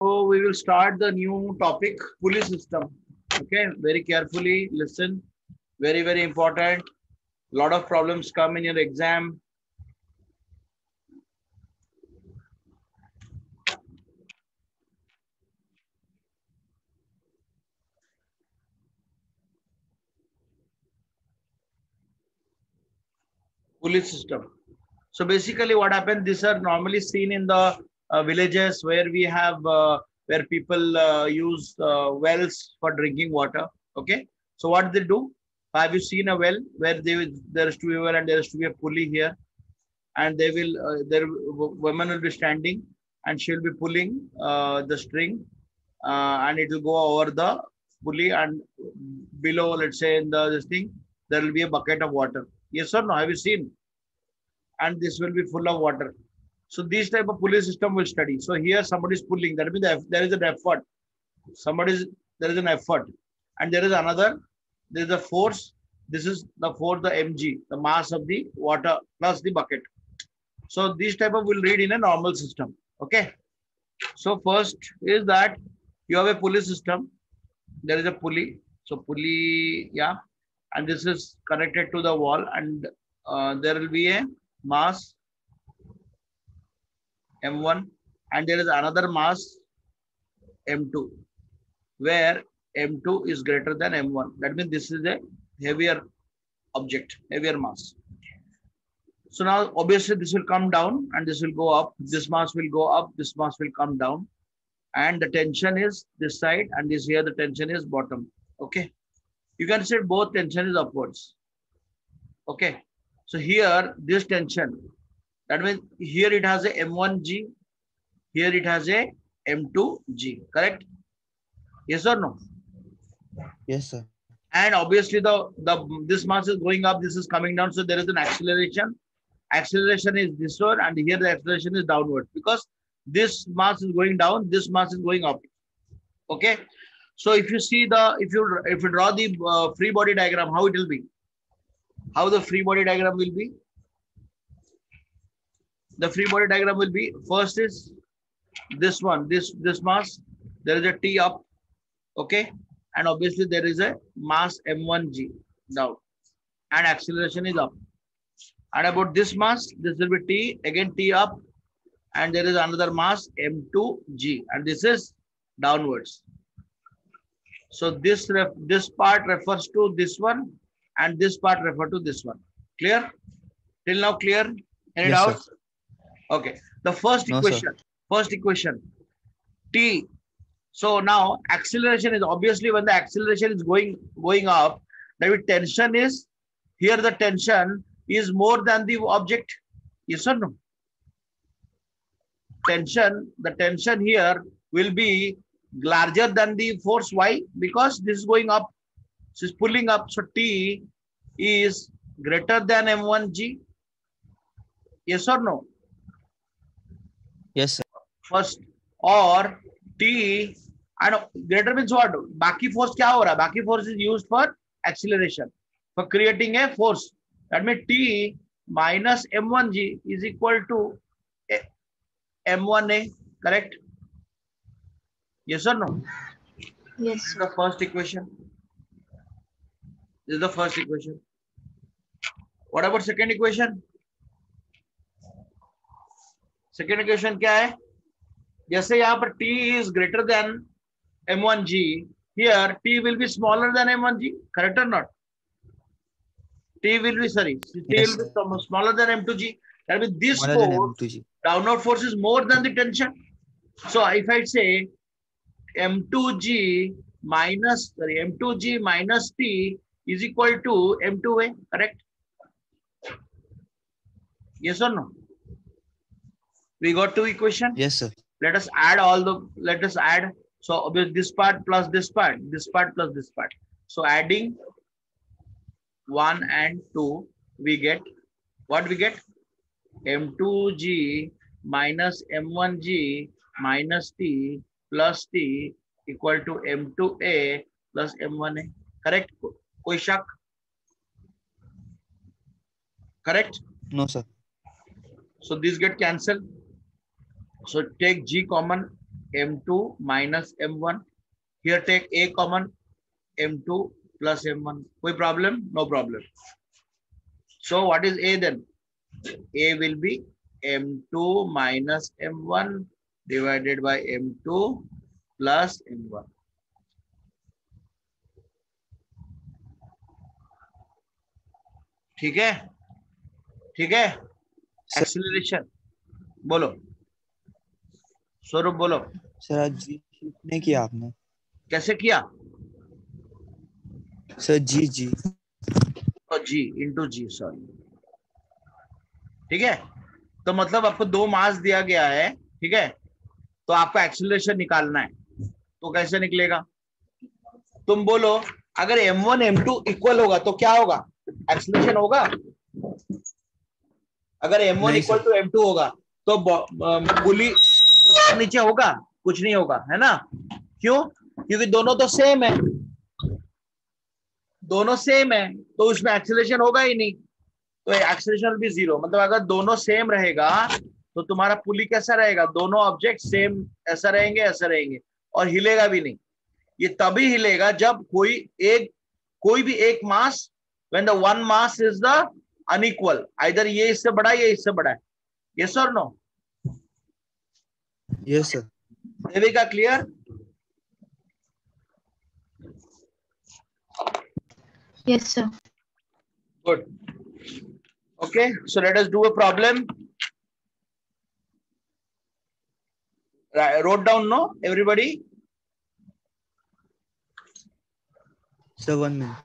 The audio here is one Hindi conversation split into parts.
So we will start the new topic, pulley system. Okay, very carefully listen. Very, very important. Lot of problems come in your exam. Pulley system. So basically what happened, these are normally seen in the villages where we have, where people use wells for drinking water. Okay. So what they do, have you seen a well where there is to be a well and there is to be a pulley here, and they will, their women will be standing and she'll be pulling the string, and it will go over the pulley, and below, let's say in the this thing, there will be a bucket of water. Yes or no? Have you seen? And this will be full of water. So this type of pulley system will study. So here somebody is pulling. That means there is an effort. Somebody is There is an effort, and there is another. There is a force. This is the force, the mg, the mass of the water plus the bucket. So this type of will read in a normal system. Okay. So first is that you have a pulley system. There is a pulley. So pulley, yeah, and this is connected to the wall, and there will be a mass M1, and there is another mass M2, where M2 is greater than M1. That means this is a heavier object, heavier mass. So now obviously this will come down and this will go up. This mass will go up, this mass will come down. And the tension is this side, and this here the tension is bottom. Okay. You can say both tension is upwards. Okay. So here this tension, that means here it has a M1G, here it has a M2G, correct? Yes or no? Yes, sir. And obviously the this mass is going up, this is coming down, so there is an acceleration. Acceleration is this one, and here the acceleration is downward, because this mass is going down, this mass is going up. Okay. So if you see if you draw the free body diagram, how it will be? How the free body diagram will be? The free body diagram will be, first is this one, this mass, there is a T up, okay, and obviously there is a mass M1G down, and acceleration is up. And about this mass, this will be T, again T up, and there is another mass M2G, and this is downwards. So this part refers to this one, and this part refer to this one. Clear? Till now clear? Any Yes, doubts? sir. Okay. The first No, sir. equation, T. So now acceleration is obviously when the acceleration is going up, the tension is here. The tension is more than the object. Yes or no? The tension here will be larger than the force. Why? Because this is going up. So it's pulling up. So T is greater than M1G. Yes or no? Yes, sir. First, or T, and greater means what? Baki force kya ho raha? Baki force is used for acceleration, for creating a force. That means T minus M1G is equal to M1A, correct? Yes or no? Yes, This is sir. the first equation. This is the first equation. What about second equation? Second equation क्या है? जैसे यहाँ पर T is greater than M1G, here T will be smaller than M1G, correct or not? T will be, sorry, T Yes, will sir. be smaller than M2G. That means this Smaller than force, M2G. downward force is more than the tension. So if I say M2G minus T is equal to M2A, correct? Yes or no? We got two equations. Yes, sir. Let us add. So this part plus this part plus this part. So adding 1 and 2, we get what we get? M2G minus M1G minus T plus T equal to M2A plus M1A. Correct? Koi shak? Correct? No, sir. So these get cancelled. So take G common. m2 minus m1. Here take a common, m2 plus m1. कोई problem? No problem. So what is a then? A will be m2 minus m1 divided by m2 plus m1. ठीक है, ठीक है. एक्सीलरेशन बोलो, स्वरूप बोलो. सर आज जी नहीं किया आपने. कैसे किया? सर जी जी जी इंटू जी, सॉरी. ठीक है, तो मतलब आपको दो मास दिया गया है, ठीक है, तो आपको एक्सीलरेशन निकालना है. तो कैसे निकलेगा? तुम बोलो, अगर m1 m2 इक्वल होगा तो क्या होगा? एक्सीलरेशन होगा. अगर m1 इक्वल टू m2 होगा तो पुली नीचे होगा? कुछ नहीं होगा, है ना. क्यों? क्योंकि दोनों तो सेम है, दोनों सेम है, तो उसमें एक्सीलरेशन होगा ही नहीं. तो एक्सीलरेशन भी जीरो. मतलब अगर दोनों सेम रहेगा तो तुम्हारा पुली कैसा रहेगा? दोनों ऑब्जेक्ट सेम ऐसा रहेंगे, ऐसा रहेंगे, और हिलेगा भी नहीं. ये तभी हिलेगा जब कोई भी एक mass, when the one mass is the unequal, either ये इससे बड़ा है या इससे बड़ा है. यस और no? Yes sir. Devika clear? Yes, sir. Good. Okay, so let us do a problem. Wrote down, no, everybody? Sir, 1 minute.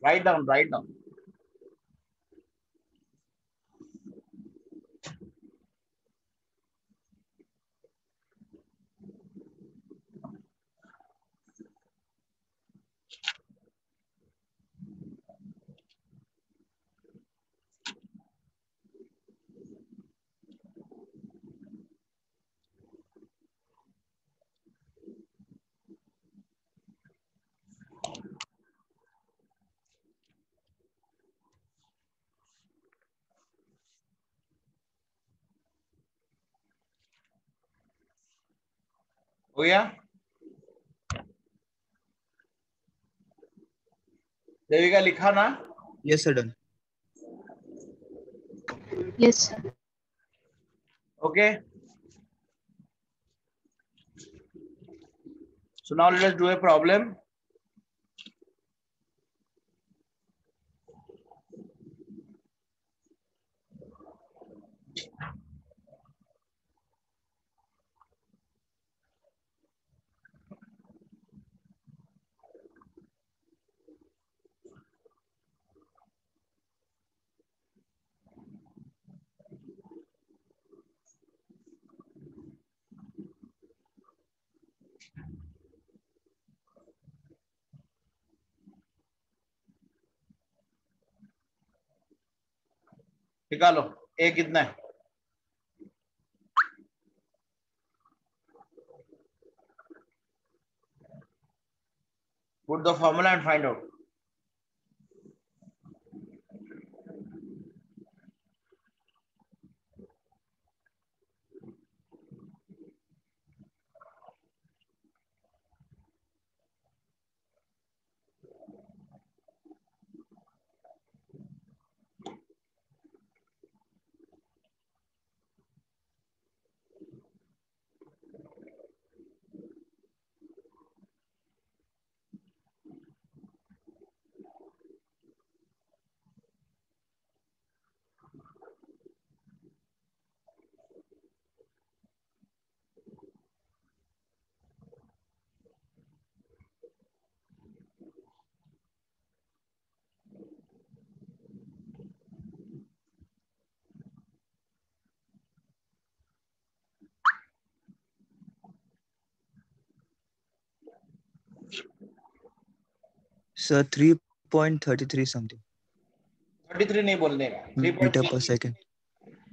Write down, write down. हो गया? देविका लिखा ना? Yes sir, done. Yes, sir. Okay. So now let us do a problem. निकालो, ए कितना है? Put the formula and find out. Sir, 3.33 something 33 नहीं बोलने का, meter per second.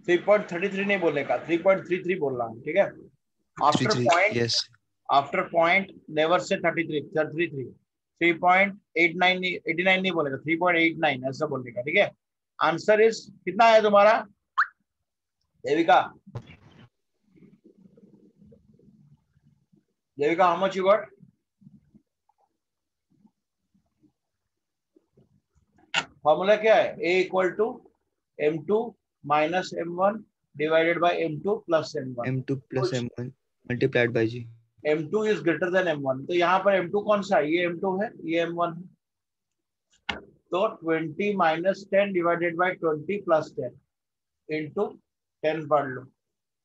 3.33 नहीं बोलने का, 3.33 बोलना है, ठीक है. After 33, point, yes. after point, never say 33, sir 33. 3.89 नहीं, 89 नहीं बोलेगा, 3.89 ऐसा बोलने का, ठीक है. आंसर इज कितना है तुम्हारा Devika? Devika, how much you got? Formula क्या है? A equal to M2 minus M1 divided by M2 plus M1. M2 plus M1 multiplied by G. M2 is greater than M1. तो यहाँ पर M2 कौन सा है? ये M2 है, ये M1 है. तो 20 minus 10 divided by 20 plus 10 into 10 पढ़ लो.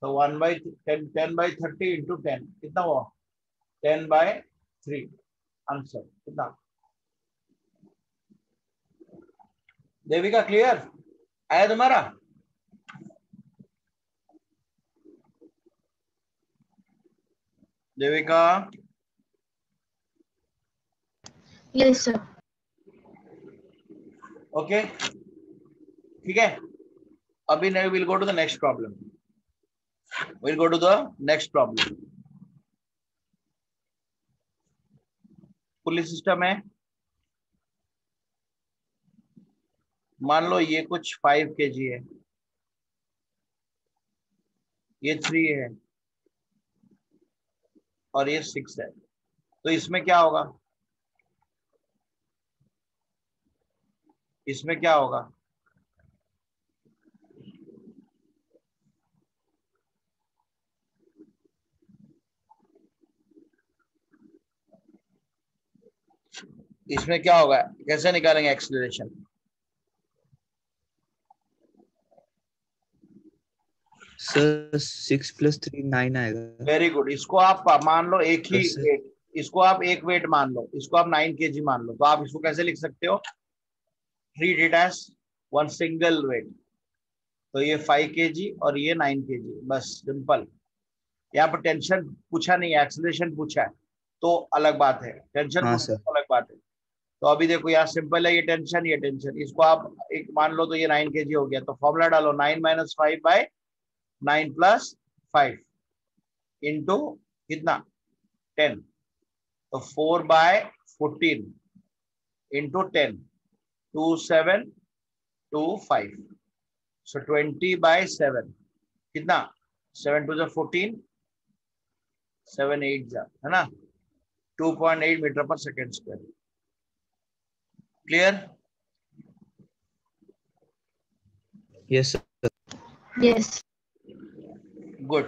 तो 1 by 10 by 30 into 10 कितना हुआ? 10 by 3. आंसर कितना? देविका क्लियर आया तुम्हारा? देविका? Yes, sir. ओके ठीक है. अभी नहीं, will go to the next problem. Will go to the next problem. Police system है. मान लो ये कुछ 5 kg है, ये 3 है और ये 6 है. तो इसमें क्या होगा? इसमें क्या होगा? इसमें क्या होगा? कैसे निकालेंगे एक्सीलरेशन? सर 6 plus 3 9 आएगा. Very good. इसको आप मान लो एक ही Yes, sir. वेट, इसको आप एक वेट मान लो, इसको आप 9 kg मान लो. तो आप इसको कैसे लिख सकते हो? Treat it as one single weight. तो ये 5 kg और ये 9 kg. बस सिंपल. यहाँ पर टेंशन पूछा नहीं है, एक्सीलरेशन पूछा है तो अलग बात है. टेंशन हाँ, पूछा सर. तो अलग बात है. तो अभी देखो यहाँ सिंपल है, ये टेंशन. इसको आप एक मान लो तो ये 9 kg हो गया. तो फॉर्मूला डालो 9 minus 5 by 9 plus 5 इंटू कितना? 10. तो 4 by 14 इंटू 10 2 7 2 5. सो 20 by 7 कितना? 7 to the 14 7 8 जा, है ना? 2.8 मीटर पर second square. Clear? Yes, sir. Yes. Good.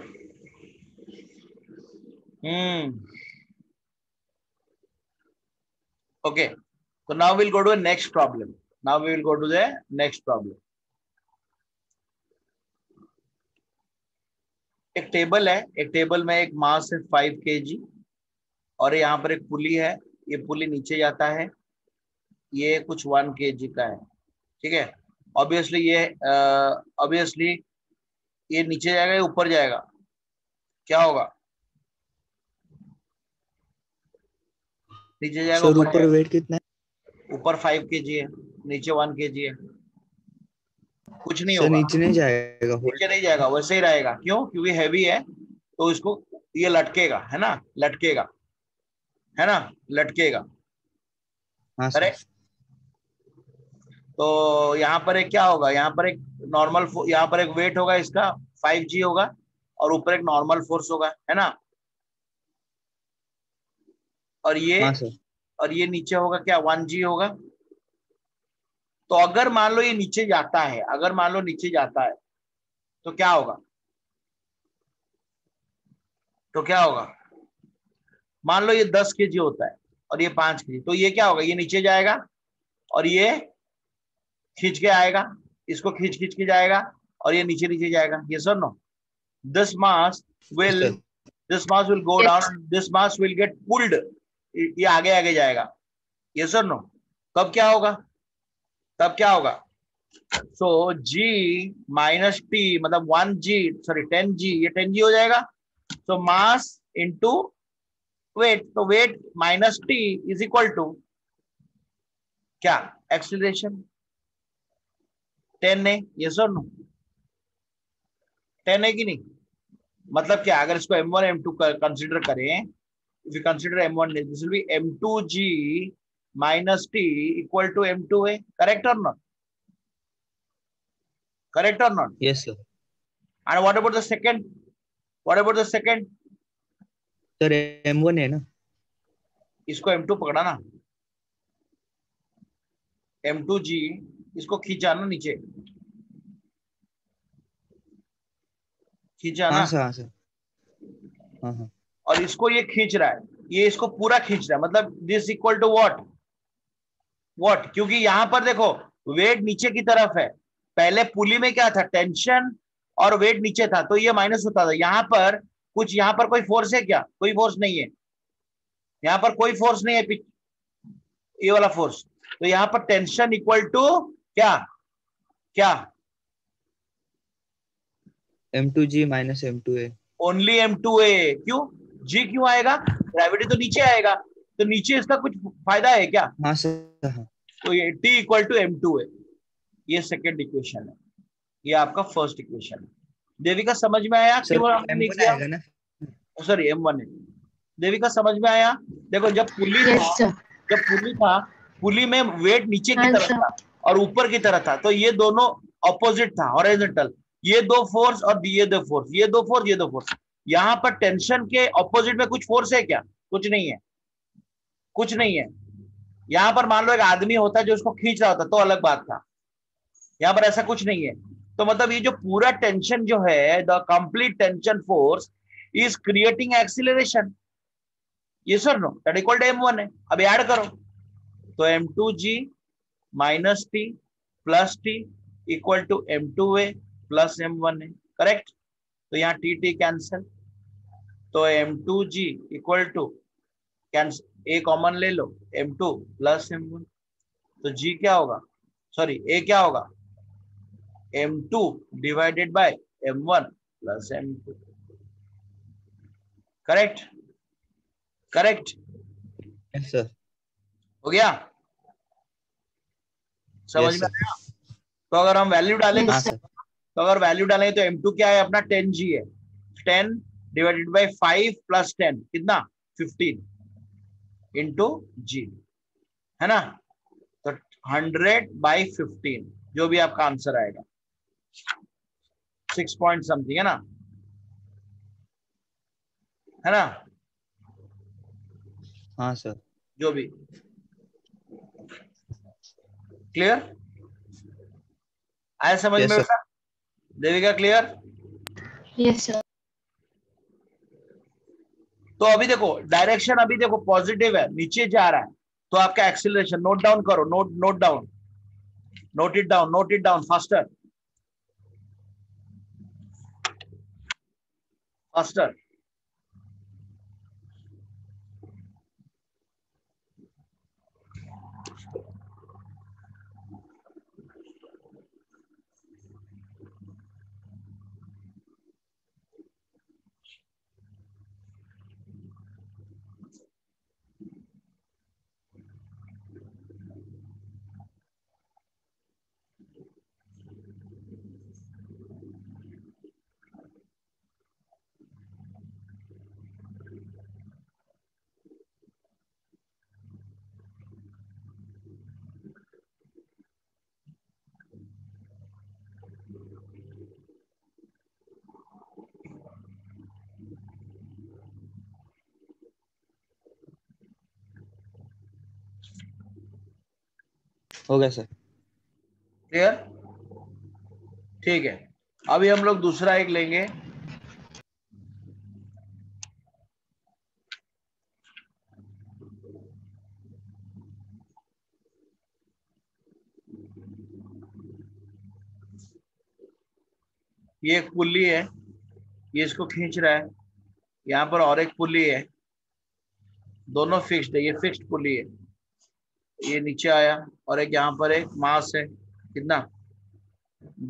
Okay. So now we'll go to the next problem. Now we will go to the next problem. एक टेबल है, एक टेबल में एक मास है 5 kg और यहाँ पर एक पुली है. ये पुली नीचे जाता है, ये कुछ 1 kg का है. ठीक है. ऑब्वियसली ये नीचे जाएगा या ऊपर जाएगा? क्या होगा? नीचे जाएगा, सर ऊपर ऊपर जाएगा? वेट कितना है? ऊपर 5 kg है, नीचे 1 kg है. कुछ नहीं सर होगा. नीचे नहीं जाएगा. नीचे नहीं जाएगा, वैसे ही रहेगा. क्यों? क्योंकि हैवी है तो इसको ये लटकेगा, है ना? लटकेगा, है ना? लटकेगा. हाँ सर. करेक्ट. तो यहाँ पर एक क्या होगा? यहाँ पर एक नॉर्मल, यहाँ पर एक वेट होगा इसका 5g होगा और ऊपर एक नॉर्मल फोर्स होगा, है ना? और हाँ सर. ये नीचे होगा क्या? 1g होगा. तो अगर मान लो ये नीचे जाता है, अगर मान लो नीचे जाता है तो क्या होगा? तो क्या होगा? मान लो ये 10 kg होता है और ये 5 kg. तो ये क्या होगा? ये नीचे जाएगा और ये खींच के आएगा, इसको खींच के जाएगा और ये नीचे नीचे जाएगा. ये sir no, this mass will Yes, go Yes. down, this mass will get pulled. ये आगे आगे जाएगा. ये सर नो. कब क्या होगा? तब क्या होगा? सो g minus t मतलब 1g, सॉरी 10g, ये 10g हो जाएगा. So mass into weight. तो weight minus T is equal to क्या? एक्सीलरेशन. 10 है, ये सर नो? 10 है कि नहीं? मतलब क्या? अगर इसको m1 m2 कंसीडर करें, if you consider m1, this will be m2g minus t equal to m2a. Correct or not? Correct or not? yes sir. And what about the second? What about the second? Sir M1 है ना? इसको M2 पकड़ा ना, M2G, इसको खींचा ना नीचे, खींचा हाँ ना, सर, हाँ सर, हाँ हाँ। और इसको ये खींच रहा है, ये इसको पूरा खींच रहा है, मतलब this equal to what, what, क्योंकि यहां पर देखो वेट नीचे की तरफ है, पहले पुली में क्या था, टेंशन और वेट नीचे था, तो ये माइनस होता था, यहाँ पर कुछ, यहाँ पर कोई फोर्स है क्या, कोई फोर्स नहीं है, यहाँ पर कोई फोर्स नहीं है, ये वाला फोर्स, तो यहाँ पर टेंशन इक्वल टू क्या, क्या, M2G minus M2A। Only M2A, क्यों, जी क्यों आएगा, ग्रेविटी तो नीचे आएगा, तो नीचे इसका कुछ फायदा है क्या, हाँ सर, हाँ। तो ये T इक्वल टू M2A, ये सेकेंड इक्वेशन है, ये आपका फर्स्ट इक्वेशन है। देविका समझ में आया सर क्यों हमने नहीं M1 किया, आएगा ना? सॉरी M1 है, देविका समझ में आया, देखो जब पुली Yes, था, sir. जब पुली था, पुली में वेट नीचे की हाँ तरफ सर. था और ऊपर की तरफ था, तो ये दोनों ऑपोजिट था, हॉरिजॉन्टल, ये दो फोर्स और ये दो फोर्स, ये दो फोर्स, ये दो फोर्स, यहाँ पर टेंशन के ऑपोजिट में कुछ फोर्स है क्या, कुछ नहीं है, कुछ नहीं है, यहाँ पर मान लो एक आदमी होता जो उसको खींच रहा होता तो अलग बात था, यहाँ पर ऐसा कुछ नहीं है, तो मतलब ये जो पूरा टेंशन जो है, the complete tension force is creating acceleration, ये sir no, that equal to M1 है, अब ऐड करो, तो M2G minus T plus T equal to M2A plus M1 है, करेक्ट, तो यहाँ टी टी कैंसिल, तो M2G equal to, cancel, a common ले लो, M2 प्लस M1, तो G क्या होगा, सॉरी ए क्या होगा, M2 divided by M1 plus M2, correct, correct, yes sir. हो गया, समझ यस में सर। आया, तो अगर हम वैल्यू डालें Yes, हाँ sir. सर। तो अगर वैल्यू डालेंगे तो M2 क्या है अपना, 10G है, 10 डिवाइडेड बाय 5 प्लस 10 कितना, 15 इंटू G, है ना, तो 100/15, जो भी आपका आंसर आएगा, 6 पॉइंट समथिंग, है ना, है ना, हाँ सर। जो भी, क्लियर, आया समझ यस में सर। बेटा, देविका क्लियर, Yes, sir. तो अभी देखो डायरेक्शन, अभी देखो पॉजिटिव है, नीचे जा रहा है, तो आपका एक्सीलरेशन नोट डाउन करो, note down, note it down, note it down faster, faster, हो गया सर। क्लियर, ठीक है, अभी हम लोग दूसरा एक लेंगे, ये एक पुल्ली है, ये इसको खींच रहा है, यहाँ पर और एक पुल्ली है, दोनों फिक्स्ड है, ये फिक्स्ड पुल्ली है, ये नीचे आया, और एक यहाँ पर एक मास है, कितना,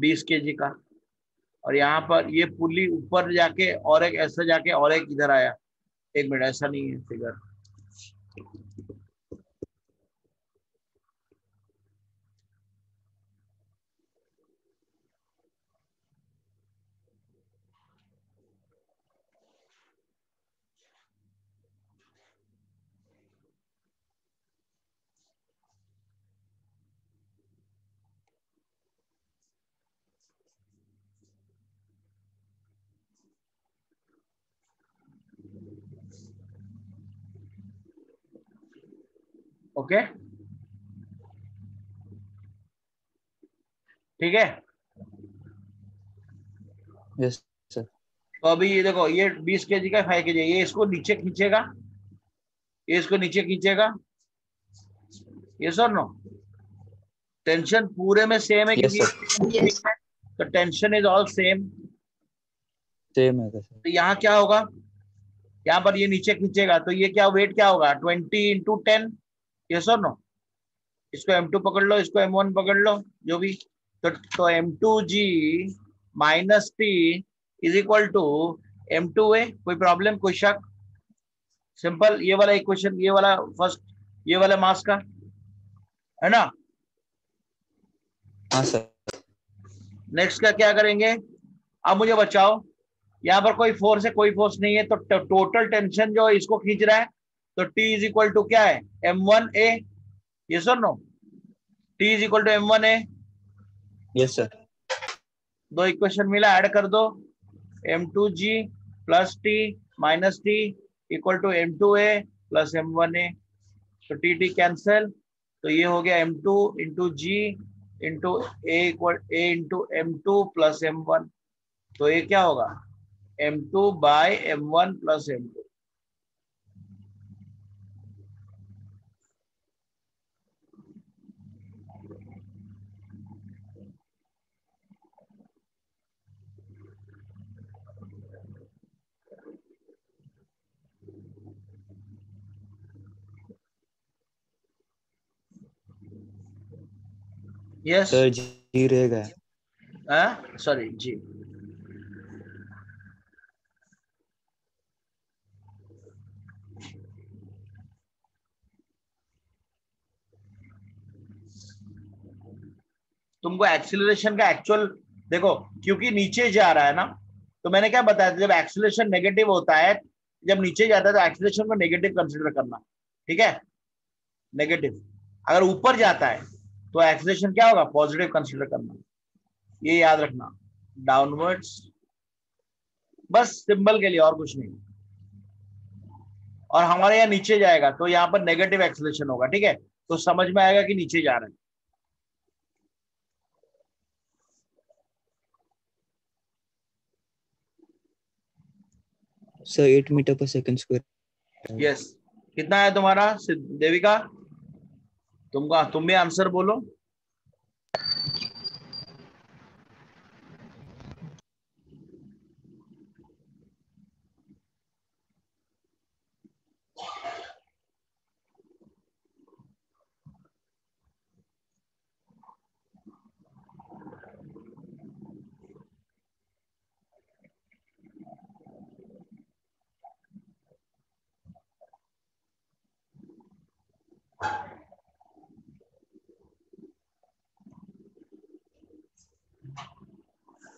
20 kg का, और यहाँ पर ये पुल्ली ऊपर जाके और एक ऐसा जाके और एक इधर आया, एक मिनट, ऐसा नहीं है फिगर, ओके, ठीक है। Yes sir. तो अभी ये देखो, ये 20 kg का 5 kg, ये इसको नीचे खींचेगा, ये इसको नीचे खींचेगा, ये सर नो टेंशन पूरे में सेम है यस क्योंकि सर। Yes. तो tension is all same. Same है सर। तो यहाँ क्या होगा, यहाँ पर ये नीचे खींचेगा तो ये क्या वेट क्या होगा 20 × 10, ये सर नो। इसको M2 पकड़ लो, इसको M1 पकड़ लो, जो भी। तो M2G minus T is equal to M2A। कोई प्रॉब्लम, कोई शक? सिंपल, ये वाला इक्वेशन, ये वाला फर्स्ट, ये वाला मास का है ना। हाँ सर। नेक्स्ट का क्या करेंगे, अब मुझे बचाओ, यहाँ पर कोई फोर्स है, कोई फोर्स नहीं है, तो टोटल टेंशन जो इसको खींच रहा है, तो T इज इक्वल टू क्या है M1A, ये sir no, T is equal to M1A। Yes sir. दो इक्वेशन मिला, ऐड कर दो, M2G plus T minus T equal to M2A plus M1A। तो T कैंसिल, तो ये हो गया M2 into G into A equal A into M2 plus M1। तो ये क्या होगा M2 by M1 plus M2। Yes, sir जी रहेगा। सॉरी जी। तुमको एक्सीलरेशन का एक्चुअल देखो, क्योंकि नीचे जा रहा है ना, तो मैंने क्या बताया था, जब एक्सीलरेशन नेगेटिव होता है, जब नीचे जाता है तो एक्सीलरेशन को नेगेटिव कंसीडर करना, ठीक है, नेगेटिव। अगर ऊपर जाता है तो एक्सीलरेशन क्या होगा, पॉजिटिव कंसीडर करना, ये याद रखना, डाउनवर्ड्स, बस सिंबल के लिए और कुछ नहीं। और हमारे यहाँ नीचे जाएगा तो यहाँ पर नेगेटिव एक्सीलरेशन होगा, ठीक है, तो समझ में आएगा कि नीचे जा रहे हैं। सर 8 मीटर पर सेकंड स्क्वायर। यस, कितना है तुम्हारा देविका, तुम भी आंसर बोलो।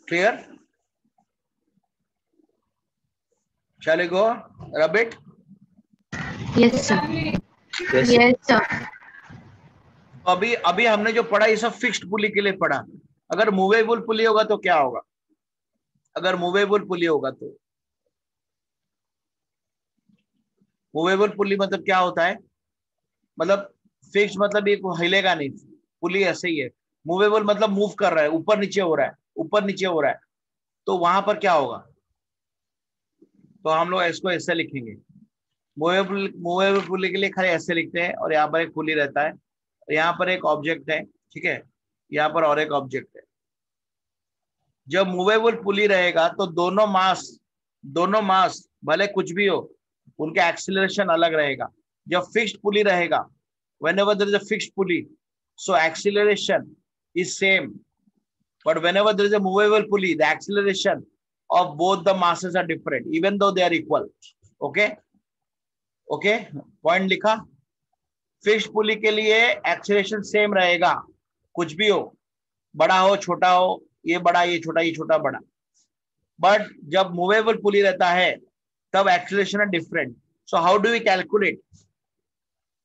क्लियर, चले गो रबिट। Yes, sir. Yes Yes, sir. अभी अभी हमने जो पढ़ा ये सब फिक्स्ड पुली के लिए पढ़ा। अगर मूवेबल पुली होगा तो क्या होगा, अगर मूवेबल पुली होगा तो, मूवेबल पुली मतलब क्या होता है, मतलब फिक्स मतलब ये हिलेगा नहीं, पुली ऐसे ही है। मूवेबल मतलब मूव कर रहा है, ऊपर नीचे हो रहा है, ऊपर नीचे हो रहा है, तो वहां पर क्या होगा, तो हम लोग इसको ऐसे लिखेंगे, मूवेबल मूवेबल पुली के लिए खाली ऐसे लिखते हैं, और यहाँ पर एक पुली रहता है, और यहाँ पर एक ऑब्जेक्ट है, ठीक है, यहाँ पर और एक ऑब्जेक्ट है। जब मूवेबल पुली रहेगा तो दोनों मास भले कुछ भी हो, उनका एक्सीलरेशन अलग रहेगा। जब फिक्स्ड पुली रहेगा, whenever there is a fixed pulley, so acceleration is same, but whenever there is a movable pulley, the acceleration of both the masses are different even though they are equal। okay, okay, point लिखा। फिक्स्ड पुली के लिए एक्सीलरेशन सेम रहेगा, कुछ भी हो, बड़ा हो छोटा हो, ये बड़ा ये छोटा, ये छोटा बड़ा। बट जब मूवेबल पुली रहता है तब एक्सीलरेशन है different. So how do we calculate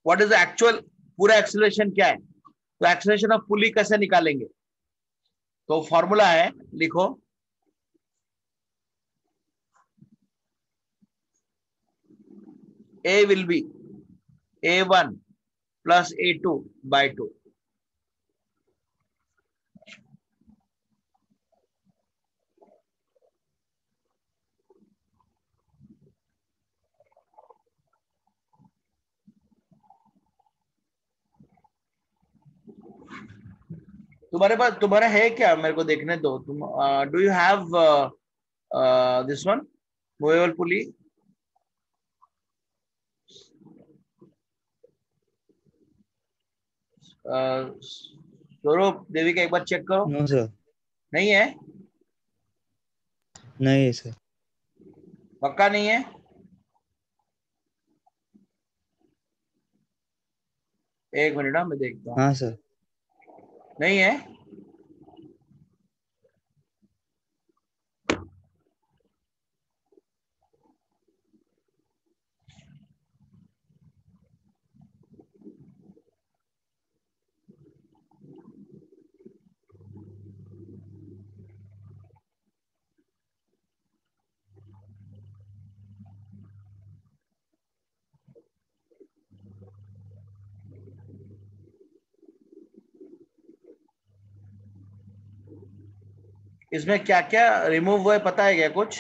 what is the actual पूरा एक्सीलरेशन क्या है, तो एक्सीलरेशन ऑफ पुली कैसे निकालेंगे, तो फॉर्मूला है, लिखो, A will be A1 plus A2 by 2. तुम्हारे पास तुम्हारा है क्या, मेरे को देखने दो. तुम do you have this one movable pulley? Swaroop, Devika एक बार चेक करो. No sir. नहीं है? नहीं सर. पक्का नहीं है? एक मिनट, मैं देखता हूँ. हाँ सर. नहीं है? इसमें क्या क्या रिमूव हुआ है पता है क्या कुछ?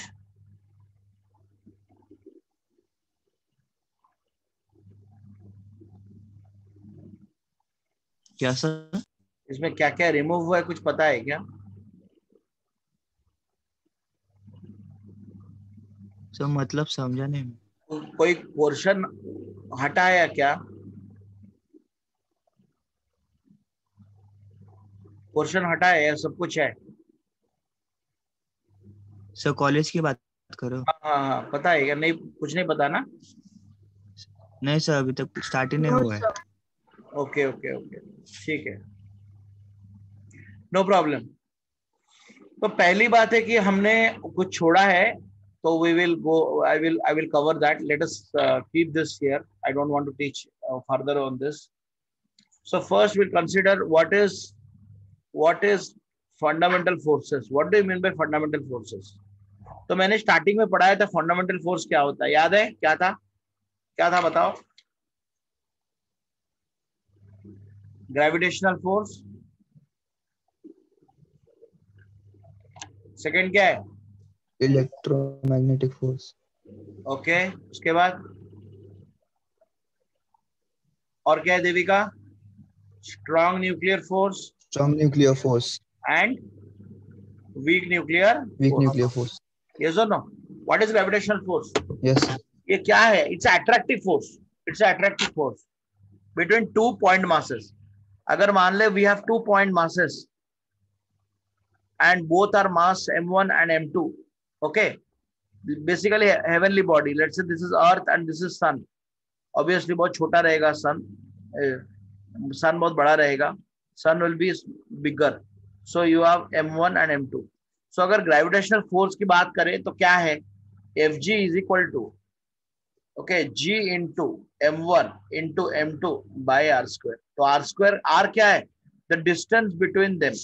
क्या सर? इसमें क्या क्या रिमूव हुआ है कुछ पता है क्या? सर मतलब समझा नहीं. कोई पोर्शन हटा है या क्या? पोर्शन हटा है या सब कुछ है? सर कॉलेज की बात करो. हाँ, पता है क्या? नहीं, कुछ नहीं पता ना? नहीं सर, अभी तक स्टार्ट ही नहीं हुआ है. ओके ओके ओके, ठीक है, नो प्रॉब्लम. तो पहली बात है कि हमने कुछ छोड़ा है, तो we will go, I will cover that. Let us keep this here. I don't want to teach further on this. So first will consider what is fundamental forces. What do you mean by fundamental forces? तो मैंने स्टार्टिंग में पढ़ाया था फंडामेंटल फोर्स क्या होता है, याद है? क्या था बताओ? Gravitational force. सेकंड क्या है? Electromagnetic force. ओके, उसके बाद और क्या है Devika? Strong nuclear force strong nuclear force and weak nuclear force. Yes और no? What is gravitational force? Yes sir. ये क्या है? It's attractive force between 2 point masses. अगर मान ले we have 2 point masses and both are mass m1 and m2. Okay, basically heavenly body. Let's say this is earth and this is sun. Obviously बहुत छोटा रहेगा sun बहुत बड़ा रहेगा. Sun will be bigger. So you have m1 and m2. So अगर gravitational force की बात करें तो क्या है? Fg is equal to g into m1 into m2 by r square. तो r square, r क्या है? The distance between them.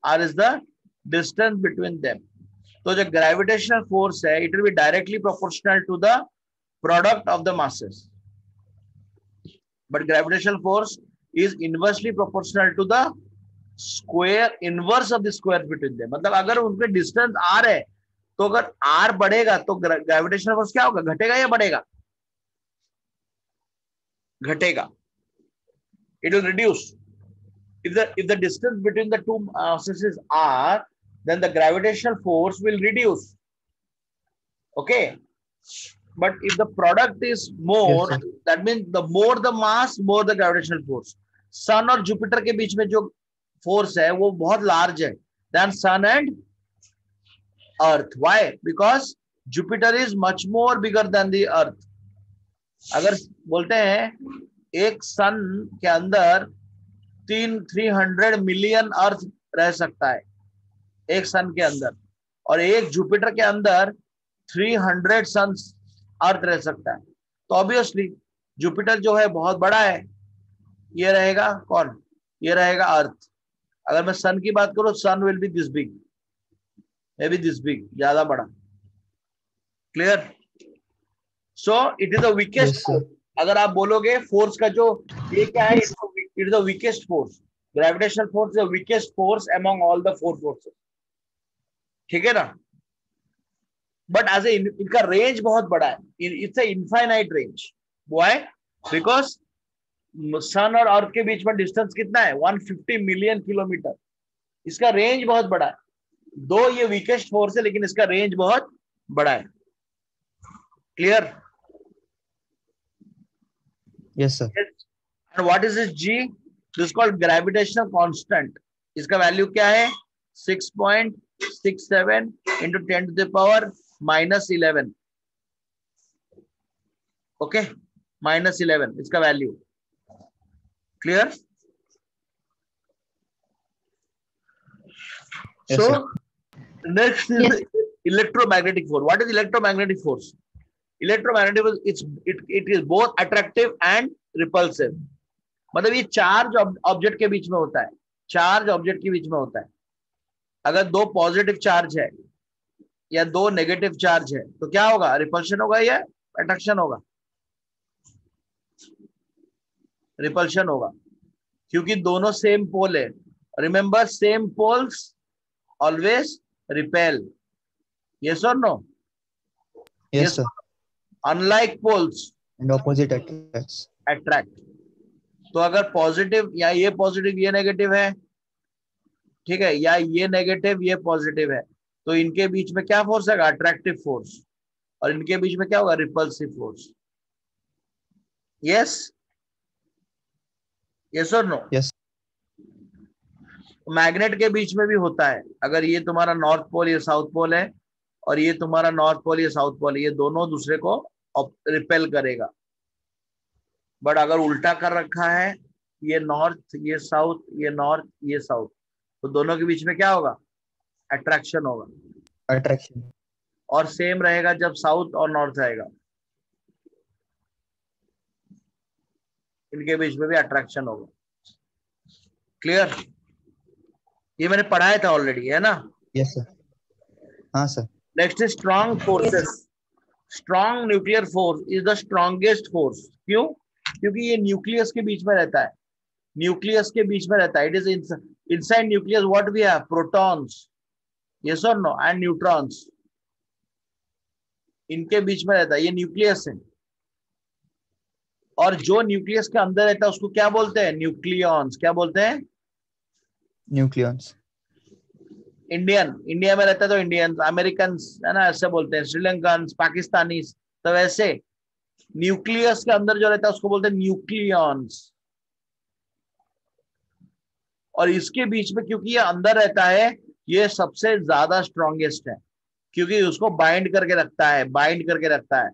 R is the distance between them. तो जो gravitational force है, it will be directly proportional to the product of the masses. But gravitational force is inversely proportional to the square inverse of the square between them. मतलब अगर उनके distance r है, तो अगर r बढ़ेगा तो gravitational force क्या होगा? घटेगा या बढ़ेगा? घटेगा. It will reduce. If the distance between the two masses is r, then the gravitational force will reduce. Okay, but if the product is more, Yes, that means the more the mass, more the gravitational force. Sun और Jupiter के बीच में जो force है वो बहुत large है than Sun and Earth. Why? Because Jupiter is much more bigger than the Earth. अगर बोलते हैं एक सन के अंदर 300 मिलियन अर्थ रह सकता है एक सन के अंदर, और एक जुपिटर के अंदर 300 सन अर्थ रह सकता है. तो ऑब्वियसली जुपिटर जो है बहुत बड़ा है. ये रहेगा कौन? ये रहेगा अर्थ. अगर मैं सन की बात करूं, sun will be this big, may be this big, ज्यादा बड़ा. Clear? So it is the weakest. अगर आप बोलोगे फोर्स का जो ये क्या है, it is the weakest force, gravitational force is the weakest force among all the four forces, ठीक है ना। बट एज ए इनका रेंज बहुत बड़ा है, it's a infinite range. Why? Because sun और अर्थ के बीच में डिस्टेंस कितना है, 150 मिलियन किलोमीटर। इसका रेंज बहुत बड़ा है, दो ये वीकेस्ट फोर्स है लेकिन इसका रेंज बहुत बड़ा है। Clear? Yes, sir. And what is this G? This is called gravitational constant. इसका वैल्यू क्या है, 6.67 into 10 to the power minus 11. Okay, minus 11 इसका value. Clear? Yes, So sir. next is Yes. the electromagnetic force. What is electromagnetic force? Electromagnetic force, it is both attractive and repulsive. मतलब ये चार्ज ऑब्जेक्ट के बीच में होता है, चार्ज ऑब्जेक्ट के बीच में होता है। अगर दो पॉजिटिव चार्ज है या दो नेगेटिव चार्ज है तो क्या होगा, रिपल्शन होगा या अट्रैक्शन होगा? रिपल्शन होगा, क्योंकि दोनों सेम पोल है। Remember, same poles always repel, yes और no? Yes, sir. Unlike poles And opposite attracts. Attract. तो अगर पॉजिटिव या ये पॉजिटिव ये नेगेटिव है, ठीक है, या ये नेगेटिव ये पॉजिटिव है, तो इनके बीच में क्या फोर्स है, अट्रैक्टिव फोर्स, और इनके बीच में क्या होगा, रिपल्सिव फोर्स। यस, यस और नो? Yes. मैग्नेट के बीच में भी होता है। अगर ये तुम्हारा नॉर्थ पोल ये साउथ पोल है और ये तुम्हारा नॉर्थ पोल ये साउथ पोल है, ये दोनों दूसरे को रिपेल करेगा। बट अगर उल्टा कर रखा है, ये नॉर्थ ये साउथ, ये नॉर्थ ये साउथ, तो दोनों के बीच में क्या होगा, अट्रैक्शन होगा। Attraction. और सेम रहेगा जब साउथ और नॉर्थ आएगा, इनके बीच में भी अट्रैक्शन होगा। क्लियर? ये मैंने पढ़ाया था ऑलरेडी, है ना। Yes, sir. हाँ, sir. Next is strong forces. Strong nuclear force is the strongest force. क्यों? क्योंकि ये न्यूक्लियस के बीच में रहता है, न्यूक्लियस के बीच में रहता है। It is inside nucleus what we have, protons, yes और नो, एंड न्यूट्रॉन्स, इनके बीच में रहता है, ये न्यूक्लियस है। और जो न्यूक्लियस के अंदर रहता है उसको क्या बोलते हैं, न्यूक्लियॉन्स। क्या बोलते हैं? Nucleons. इंडिया में रहता है तो इंडियंस, अमेरिकन है ना, ऐसे बोलते हैं, श्रीलंकन, पाकिस्तानी। तो वैसे न्यूक्लियस के अंदर जो रहता है उसको बोलते हैं न्यूक्लियॉन्स। और इसके बीच में क्योंकि ये अंदर रहता है, ये सबसे ज्यादा स्ट्रॉन्गेस्ट है, क्योंकि उसको बाइंड करके रखता है, बाइंड करके रखता है।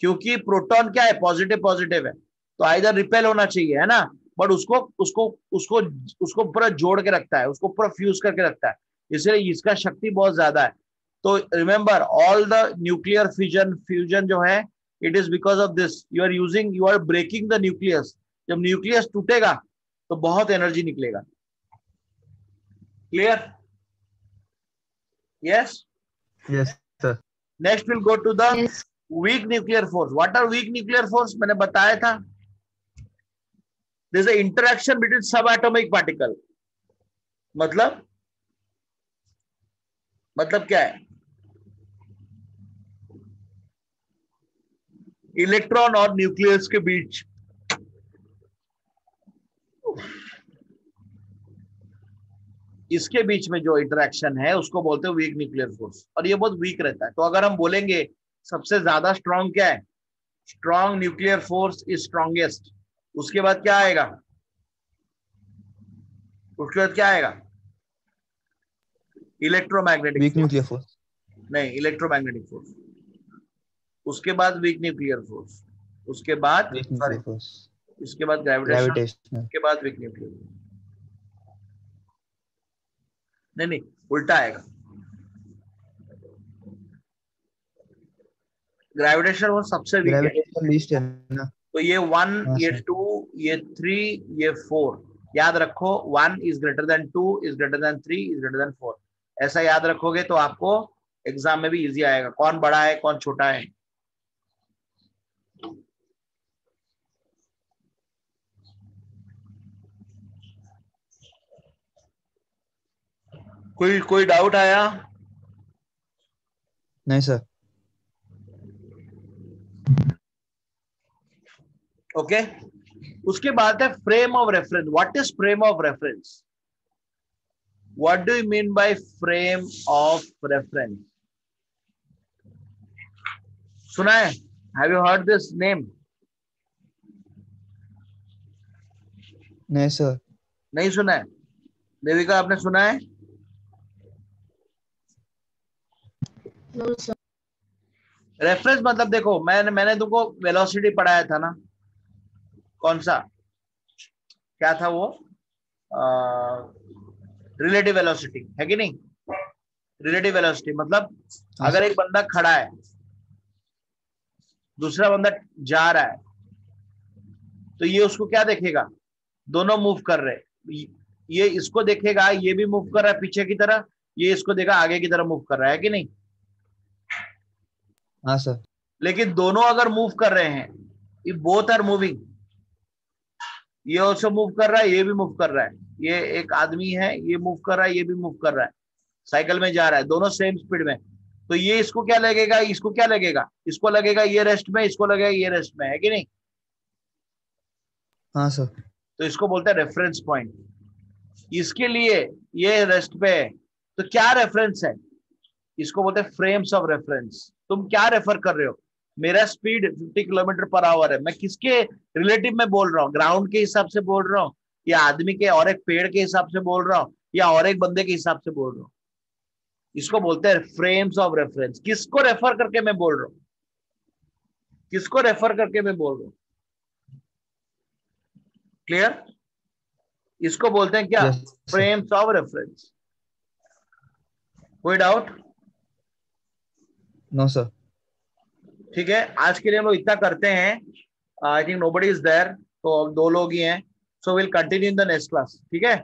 क्योंकि प्रोटॉन क्या है, पॉजिटिव पॉजिटिव है, तो आइदर रिपेल होना चाहिए, है ना, बट उसको उसको उसको उसको पूरा जोड़ के रखता है, उसको पूरा फ्यूज करके रखता है, इसलिए इसका शक्ति बहुत ज्यादा है। तो remember, all the nuclear fusion जो है, it is because of this. You are breaking the nucleus. जब न्यूक्लियस टूटेगा तो बहुत एनर्जी निकलेगा। Clear? Yes. Yes, sir. Next will go to the Yes. Weak nuclear force. What are weak nuclear force? मैंने बताया था, there is a interaction between sub atomic particle. मतलब क्या है, इलेक्ट्रॉन और न्यूक्लियस के बीच इसके बीच में जो इंटरेक्शन है उसको बोलते हैं वीक न्यूक्लियर फोर्स, और ये बहुत वीक रहता है। तो अगर हम बोलेंगे सबसे ज्यादा स्ट्रॉन्ग क्या है, strong nuclear force is strongest, उसके बाद क्या आएगा, उसके बाद क्या आएगा, इलेक्ट्रोमैग्नेटिक Weak nuclear force. नहीं, इलेक्ट्रोमैग्नेटिक फोर्स, उसके बाद वीक न्यूक्लियर फोर्स, उसके बाद Weak nuclear force. इसके बाद ग्रेविटेशन, Gravitational. उसके बाद वीक न्यूक्लियर। नहीं, उल्टा आएगा। ग्रेविटेशन वो सबसे वीक है। Gravitational least है ना. तो ये 1, हाँ, ये sir. 2, ये 3, ये 4 याद रखो। 1 is greater than 2 is greater than 3 is greater than 4। ऐसा याद रखोगे तो आपको एग्जाम में भी इजी आएगा, कौन बड़ा है कौन छोटा है। कोई डाउट आया? नहीं सर। ओके उसके बाद है frame of reference. What is frame of reference? What do you mean by frame of reference? सुना है? Have you heard this name? नहीं सर। नहीं सुना है? देविका आपने सुना है? No, sir. रेफरेंस मतलब देखो मैंने तुमको वेलोसिटी पढ़ाया था ना. कौन सा? क्या था वो? रिलेटिव वेलोसिटी है कि नहीं? रिलेटिव वेलोसिटी मतलब हाँ अगर सर। एक बंदा खड़ा है, दूसरा बंदा जा रहा है, तो ये उसको क्या देखेगा? दोनों मूव कर रहे. ये इसको देखेगा, ये भी मूव कर रहा है पीछे की तरह, ये इसको देखा आगे की तरफ मूव कर रहा है कि नहीं? हाँ सर। लेकिन दोनों अगर मूव कर रहे हैं, ये बोथ आर मूविंग. ये ऑल्सो मूव कर रहा है, ये भी मूव कर रहा है. ये एक आदमी है, ये मूव कर रहा है, ये भी मूव कर रहा है, साइकिल में जा रहा है, दोनों सेम स्पीड में. तो ये इसको क्या लगेगा? इसको क्या लगेगा? इसको लगेगा ये रेस्ट में, इसको लगेगा ये रेस्ट में, है कि नहीं? हाँ सर। तो इसको बोलते हैं रेफरेंस पॉइंट. इसके लिए ये रेस्ट पे है, तो क्या रेफरेंस है? इसको बोलते हैं फ्रेम्स ऑफ रेफरेंस. तुम क्या रेफर कर रहे हो? मेरा स्पीड 50 किलोमीटर पर आवर है, मैं किसके रिलेटिव में बोल रहा हूँ? ग्राउंड के हिसाब से बोल रहा हूँ, या आदमी के और एक पेड़ के हिसाब से बोल रहा हूँ, या और एक बंदे के हिसाब से बोल रहा हूँ? इसको बोलते हैं फ्रेम्स ऑफ रेफरेंस. किसको रेफर करके मैं बोल रहा हूँ? किसको रेफर करके मैं बोल रहा हूँ? क्लियर? इसको बोलते हैं क्या? Yes sir. Frames of reference. कोई डाउट? No sir. ठीक है, आज के लिए हम लोग इतना करते हैं. I think nobody is there, तो दो लोग ही हैं. So will continue in the next class. ठीक है,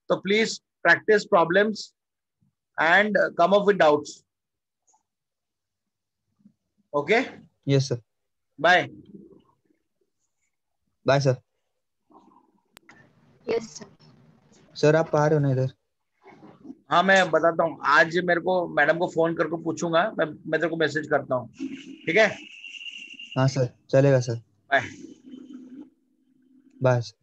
तो please practice problems and come up with doubts. Okay, yes sir. Bye. Bye sir. Yes, sir. Sir आप आ रहे हो ना इधर? हाँ मैं बताता हूँ, आज मेरे को मैडम को फोन करके पूछूंगा, मैं तेरे को मैसेज करता हूँ. ठीक है, हाँ सर चलेगा सर। बाय. Bye sir.